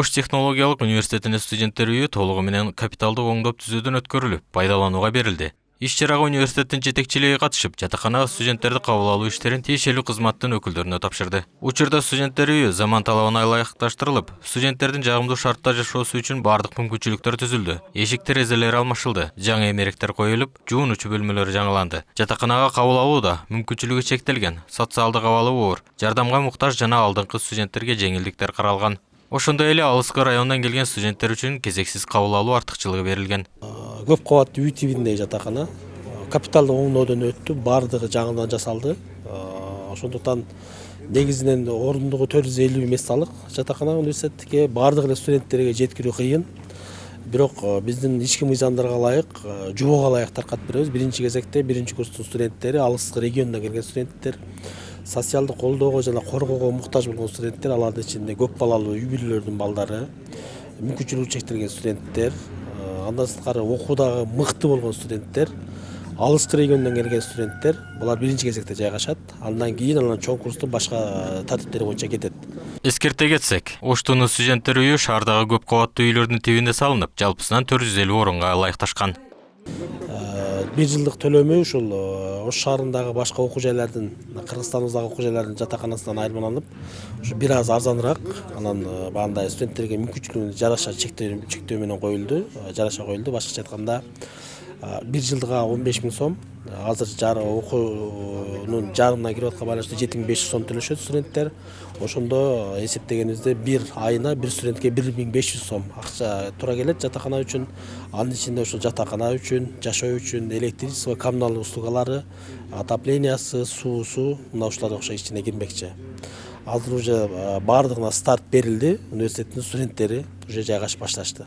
Ош технологиялык университетинин студенттер үйү толугу менен капиталдык оңдоп түзүүдөн өткөрүлүп, пайдаланууга берилди. Иш-чарага университеттин жетекчилиги катышып, жатаканага студенттерди кабыл алуу иштерин тиешелүү кызматтын өкүлдөрүнө тапшырды. Учурда студенттер үйү заман талабына ылайыкташтырылып, студенттердин жагымдуу шартта жашоосу үчүн бардык мүмкүнчүлүктөр түзүлдү. Эшик терезелери алмашылды, жаңы эмеректер коюлуп, жуунуучу бөлмөлөр жаңыланды. Жатаканага кабыл алуу да мүмкүнчүлүгү чектелген, социалдык абалы оор, жардамга муктаж жана алдыңкы студенттерге жеңилдиктер каралган. Ошондой эле алыскы райондан келген студенттер үчүн кезексиз кабыл алуу артыкчылыгы берилген. Көп кабаттуу үй тибиндеги жатакана капиталдык оңдоодон өттү, бардыгы жаңыдан жасалды. Ошондуктан негизинен орундугу 450 мест алык жатакана университетке бардык эле студенттерге жеткирүү кыйын. Бирок биздин ички мыйзамдарга ылайык, жобого ылайык таркатып беребиз. Биринчи кезекте биринчи курстун студенттери, алыскы региондон келген студенттер, социалдык колдоого жана коргоого муктаж болгон студенттер, алардын ичинде көп балалуу үй бүлөлөрдүн балдары, мүмкүнчүлүгү чектелген студенттер, андан сырткары окуудагы мыкты болгон студенттер, алыскы региондон келген студенттер, булар биринчи кезекте жайгашат. Андан кийин чоң курстун башка тартиптери боюнча кетет. Эскерте кетсек, Оштун студенттер үйү шаардагы көп кабаттуу үйлөрдүн тибинде салынып, жалпысынан 450 орунга ылайыкташкан. 1 жылдык төлөмү ушул Ош шаарындагы башка окуу жайлардын, Кыргызстандагы окуу жайлардын жатаканасынан айырмаланып, ушу бир аз арзаныраак, анан баандай студенттерге мүмкүнчүлүгүнө жараша чектөө менен коюлду, жараша коюлду. Башкача айтканда 1 жылдыга 15 000 сом, азыр окуунун жарымына кирип аткан байланыштуу 7500 сом төлөшөт студенттер. Ошондо эсептегенибизде бир айына бир студентке 1500 сом акча туура келет жатакана үчүн. Анын ичинде ошол жатакана үчүн, жашоо үчүн электричество, коммуналдык услугалары, отоплениясы, суусу, мына ушулар окшой ичине кирмекчи. Азыр уже бардыгына старт берилди, университеттин студенттери уже жайгашып башташты.